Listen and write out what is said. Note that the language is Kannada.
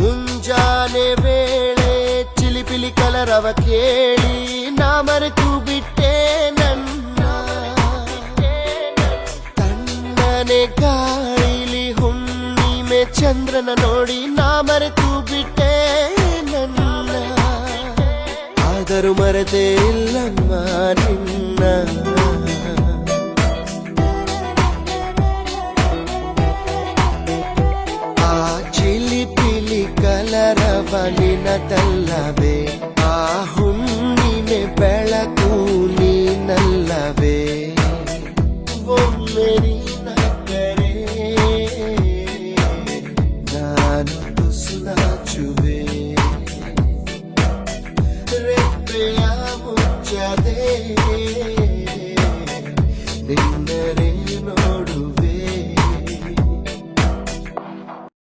ಮುಂಜಾನೆ ವೇಳೆ ಚಿಲಿಪಿಲಿ ಕಲರವ ಕೇಳಿ ನಾ ಮರೆತು ಬಿಟ್ಟೆ ನನ್ನ ತಣ್ಣನೆ ಗಾಳಿಲಿ ಹುಣ್ಣಿಮೆ ಚಂದ್ರನ ನೋಡಿ ನಾ ಮರೆತು ಬಿಟ್ಟೆ ನನ್ನ ಆದರೂ ಮರೆತೇ ಇಲ್ಲಮ್ಮ ನಿನ್ನ ಚಿಲಿಪಿಲಿ ಕಲರವ ನಿನದಲ್ಲವೇ